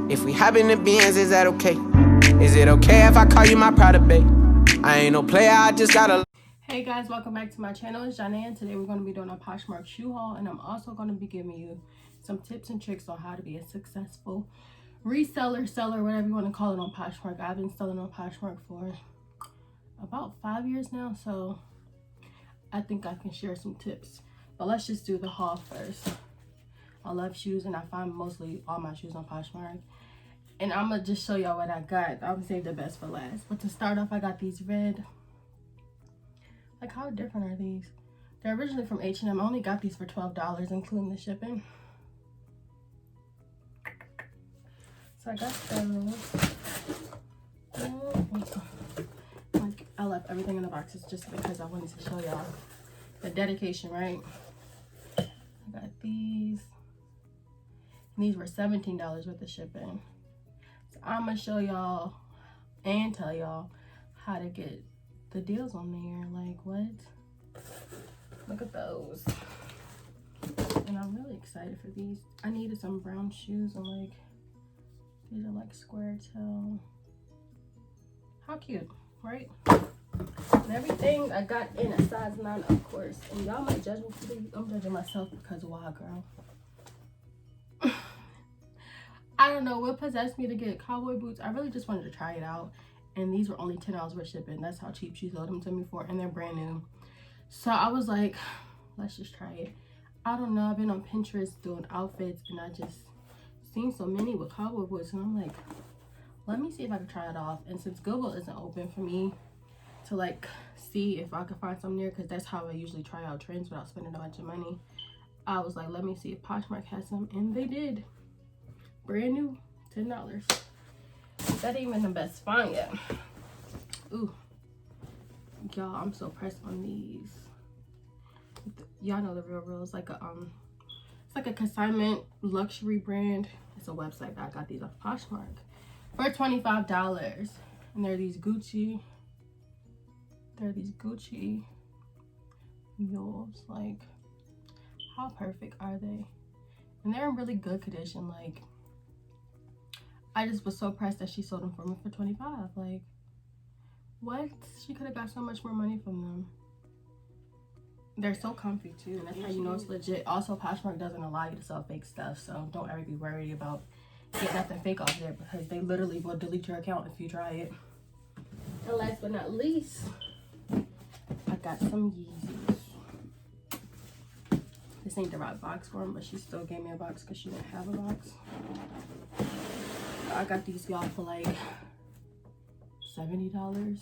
If we hop in the Benz, is that okay? Is it okay if I call you my pride, babe? I ain't no player, I just gotta... Hey guys, welcome back to my channel. It's Johnaya, and today we're going to be doing a Poshmark shoe haul, and I'm also going to be giving you some tips and tricks on how to be a successful reseller, seller, whatever you want to call it on Poshmark. I've been selling on Poshmark for about 5 years now, so I think I can share some tips. But let's just do the haul first. I love shoes, and I find mostly all my shoes on Poshmark. And I'm going to just show y'all what I got. I'm going to save the best for last. But to start off, I got these red... Like, how different are these? They're originally from H&M. I only got these for $12, including the shipping. So I got those. Like, I left everything in the boxes just because I wanted to show y'all the dedication, right? I got these. And these were $17 with the shipping. So I'm going to show y'all and tell y'all how to get the deals on there. Like, what? Look at those. And I'm really excited for these. I needed some brown shoes, and like, these are like square toe. How cute, right? And everything I got in a size 9, of course. And y'all might judge me for these. I'm judging myself because of Wild Girl. I don't know what possessed me to get cowboy boots. I really just wanted to try it out. And these were only $10 with shipping. That's how cheap she sold them to me for. And they're brand new. So I was like, let's just try it. I don't know. I've been on Pinterest doing outfits. And I just seen so many with cowboy boots. And I'm like, let me see if I can try it off. And since Goodwill isn't open for me to like see if I could find some there, because that's how I usually try out trends without spending a bunch of money, I was like, let me see if Poshmark has some. And they did. Brand new. $10. That ain't even the best find yet. Ooh, y'all, I'm so pressed on these. Y'all know the real. It's like a consignment luxury brand. It's a website that I got these off Poshmark for $25, and they're these Gucci. They're these Gucci mules. Like, how perfect are they? And they're in really good condition. Like, I just was so pressed that she sold them for me for $25. Like, what? She could have got so much more money from them. They're so comfy too, and that's how you know it's legit. Also, Poshmark doesn't allow you to sell fake stuff, so don't ever be worried about getting nothing fake off there, because they literally will delete your account if you try it. And last but not least, I got some Yeezys. This ain't the right box for them, but she still gave me a box because she didn't have a box. I got these y'all for like $70. And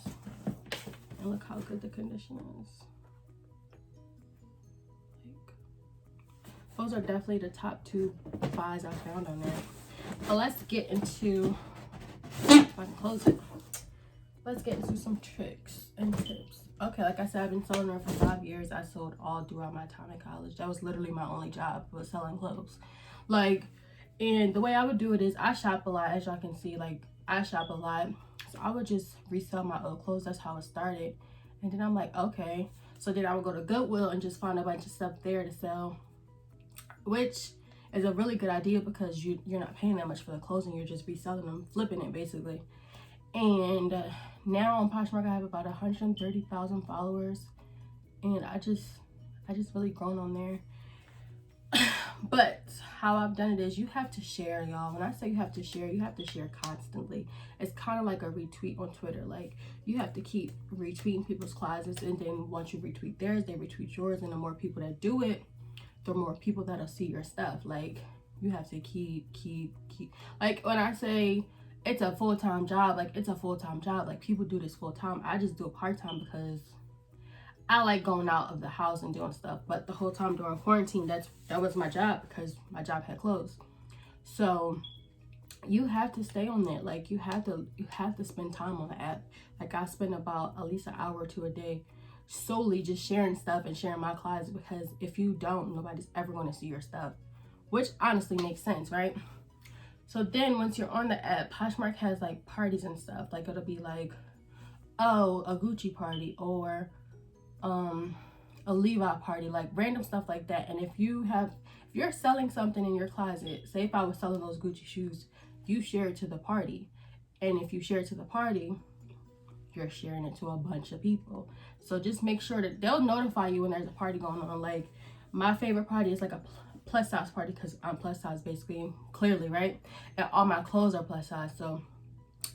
look how good the condition is. Like, those are definitely the top 2 buys I found on there. But let's get into, if I can close it, let's get into some tricks and tips. Okay, like I said, I've been selling her for 5 years. I sold all throughout my time in college. That was literally my only job, was selling clothes. Like, and the way I would do it is I shop a lot, as y'all can see. Like, I shop a lot, so I would just resell my old clothes. That's how it started. And then I'm like, okay, so then I would go to Goodwill and just find a bunch of stuff there to sell, which is a really good idea because you're not paying that much for the clothes, and you're just reselling them, flipping it basically. And now on Poshmark I have about 130,000 followers, and I just really grown on there. But how I've done it is, you have to share, y'all. When I say you have to share constantly. It's kind of like a retweet on Twitter. Like, you have to keep retweeting people's closets, and then once you retweet theirs, they retweet yours, and the more people that do it, the more people that'll see your stuff. Like, you have to keep. Like, when I say it's a full-time job, like, it's a full-time job. Like, people do this full-time. I just do it part-time because I like going out of the house and doing stuff. But the whole time during quarantine, that was my job, because my job had closed. So you have to stay on there. Like, you have to spend time on the app. Like, I spend about at least an hour or 2 a day solely just sharing stuff and sharing my closet, because if you don't, nobody's ever going to see your stuff, which honestly makes sense, right? So then once you're on the app, Poshmark has like parties and stuff. Like, it'll be like, oh, a Gucci party, or a Levi party, like random stuff like that. And if you're selling something in your closet, say if I was selling those Gucci shoes, you share it to the party. And if you share it to the party, you're sharing it to a bunch of people. So just make sure that they'll notify you when there's a party going on. Like, my favorite party is like a plus size party, because I'm plus size basically, clearly, right? And all my clothes are plus size. So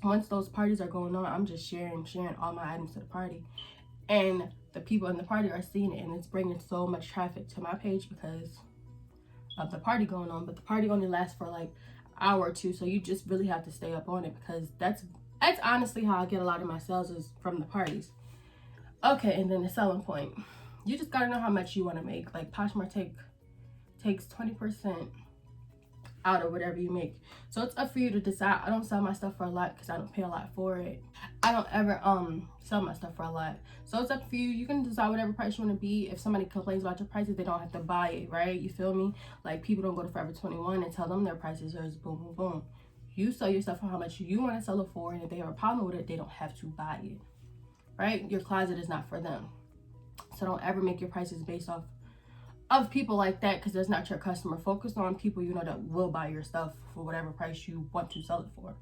once those parties are going on, I'm just sharing all my items to the party. And the people in the party are seeing it, and it's bringing so much traffic to my page because of the party going on. But the party only lasts for like an hour or two, so you just really have to stay up on it, because that's honestly how I get a lot of my sales, is from the parties. Okay, and then the selling point. You just gotta know how much you want to make. Like, Poshmark takes 20% out of whatever you make. So it's up for you to decide. I don't sell my stuff for a lot because I don't pay a lot for it. I don't ever sell my stuff for a lot. So it's up for you. You can decide whatever price you want to be. If somebody complains about your prices, they don't have to buy it, right? You feel me? Like, people don't go to Forever 21 and tell them their prices are boom, boom, boom. You sell your stuff for how much you want to sell it for, and if they have a problem with it, they don't have to buy it, right? Your closet is not for them. So don't ever make your prices based off of people like that, because that's not your customer. Focus on people you know that will buy your stuff for whatever price you want to sell it for.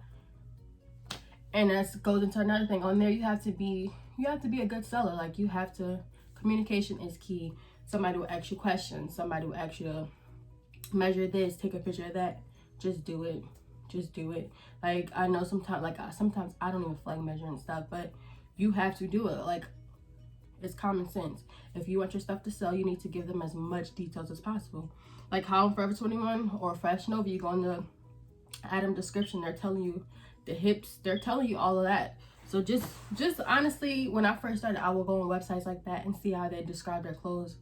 And that goes into another thing. On there, you have to be a good seller. Like, you have to, communication is key. Somebody will ask you questions. Somebody will ask you to measure this, take a picture of that. Just do it. Just do it. Like, I know sometimes I don't even feel like measuring stuff, but you have to do it. Like, it's common sense. If you want your stuff to sell, you need to give them as much details as possible. Like how on Forever 21 or Fashion Nova, you go in the item description, they're telling you the hips, they're telling you all of that. So just honestly, when I first started, I would go on websites like that and see how they describe their clothes,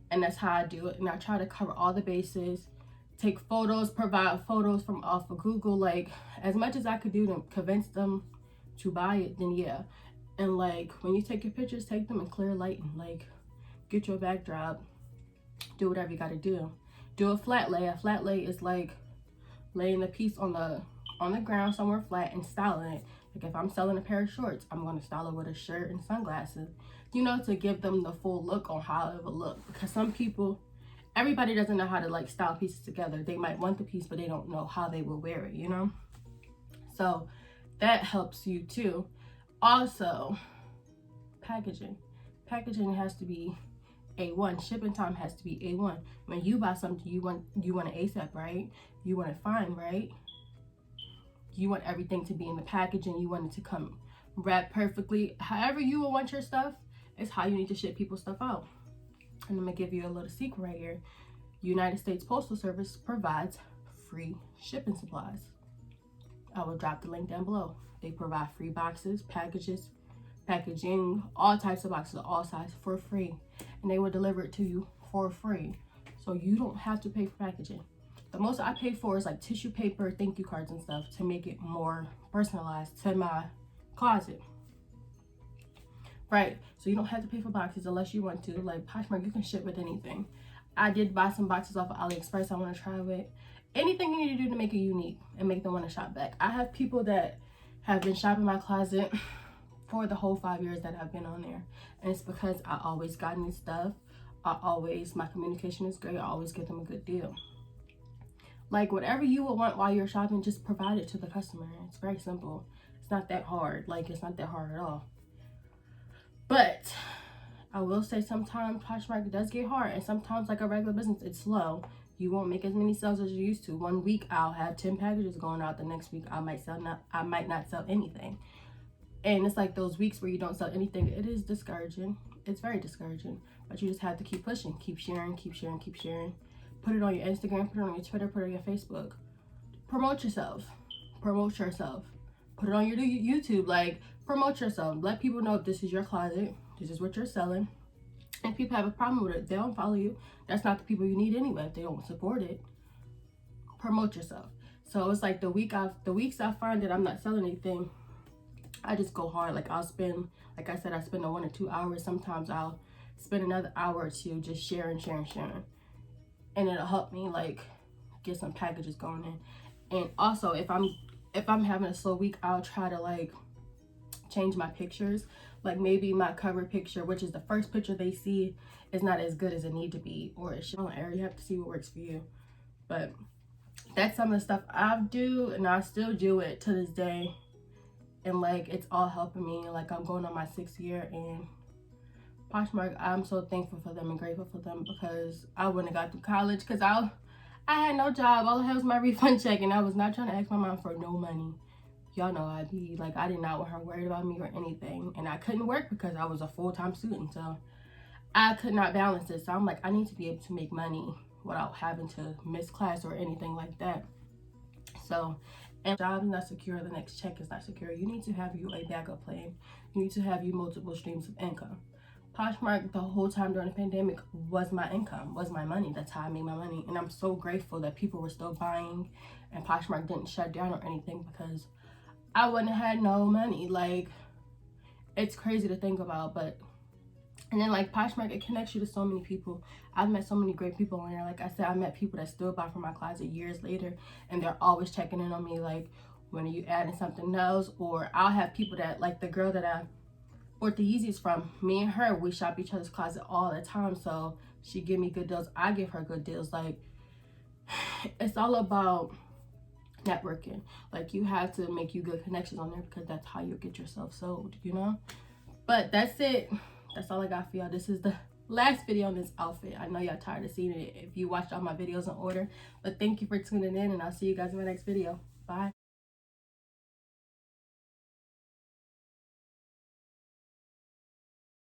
and that's how I do it. And I try to cover all the bases, take photos, provide photos from off of Google, like as much as I could do to convince them to buy it. Then yeah. And like, when you take your pictures, take them in clear light, and like, get your backdrop, do whatever you got to do. Do a flat lay. A flat lay is like laying the piece on the ground somewhere flat and styling it. Like, if I'm selling a pair of shorts, I'm going to style it with a shirt and sunglasses, you know, to give them the full look on how it will look. Because some people, everybody doesn't know how to like style pieces together. They might want the piece, but they don't know how they will wear it, you know? So that helps you too. Also, packaging has to be A1. Shipping time has to be A1. When you buy something, you want it ASAP, right? You want it fine, right? You want everything to be in the packaging. You want it to come wrapped perfectly. However you will want your stuff is how you need to ship people's stuff out. And I'm gonna give you a little secret right here. United States Postal Service provides free shipping supplies. I will drop the link down below. They provide free boxes, packages, packaging, all types of boxes, all sizes, for free. And they will deliver it to you for free. So you don't have to pay for packaging. The most I pay for is like tissue paper, thank you cards and stuff, to make it more personalized to my closet. Right, so you don't have to pay for boxes unless you want to. Like Poshmark, you can ship with anything. I did buy some boxes off of AliExpress I want to try with. Anything you need to do to make it unique and make them want to shop back. I have people that have been shopping my closet for the whole 5 years that I've been on there. And it's because I always got new stuff. My communication is great. I always give them a good deal. Like, whatever you would want while you're shopping, just provide it to the customer. It's very simple. It's not that hard. Like, it's not that hard at all. But I will say sometimes Poshmark does get hard, and sometimes, like a regular business, it's slow. You won't make as many sales as you used to. 1 week I'll have 10 packages going out. The next week I might not sell anything. And it's like those weeks where you don't sell anything. It is discouraging. It's very discouraging. But you just have to keep pushing, keep sharing, keep sharing, keep sharing. Put it on your Instagram, put it on your Twitter, put it on your Facebook. Promote yourself. Promote yourself. Put it on your YouTube. Like, promote yourself. Let people know this is your closet. This is what you're selling. And people have a problem with it, they don't follow you. That's not the people you need anyway. If they don't support it, promote yourself. So it's like the weeks I find that I'm not selling anything, I just go hard. Like, I'll spend, like I said, I spend 1 or 2 hours. Sometimes I'll spend another hour or two just sharing. And it'll help me like get some packages going in. And also, if I'm having a slow week, I'll try to like change my pictures. Like, maybe my cover picture, which is the first picture they see, is not as good as it need to be, or it should. You have to see what works for you. But that's some of the stuff I do, and I still do it to this day. And like, it's all helping me. Like, I'm going on my 6th year, and Poshmark, I'm so thankful for them and grateful for them, because I wouldn't have got through college because I had no job. All I had was my refund check, and I was not trying to ask my mom for no money. Y'all know I'd be like, I did not want her worried about me or anything, and I couldn't work because I was a full-time student, so I could not balance it. So I'm like, I need to be able to make money without having to miss class or anything like that. So, and job is not secure, the next check is not secure. You need to have you a backup plan. You need to have you multiple streams of income. Poshmark, the whole time during the pandemic, was my income, was my money. That's how I made my money. And I'm so grateful that people were still buying and Poshmark didn't shut down or anything, because I wouldn't have had no money. Like, it's crazy to think about. But and then like Poshmark, it connects you to so many people. I've met so many great people on there. Like I said, I met people that still buy from my closet years later, and they're always checking in on me, like, when are you adding something else? Or I'll have people that, like the girl that I bought the Yeezys from, me and her, we shop each other's closet all the time. So she give me good deals, I give her good deals. Like, it's all about networking. Like, you have to make you good connections on there, because that's how you get yourself sold, you know. But that's it. That's all I got for y'all. This is the last video on this outfit. I know y'all tired of seeing it if you watched all my videos in order, but thank you for tuning in, and I'll see you guys in my next video.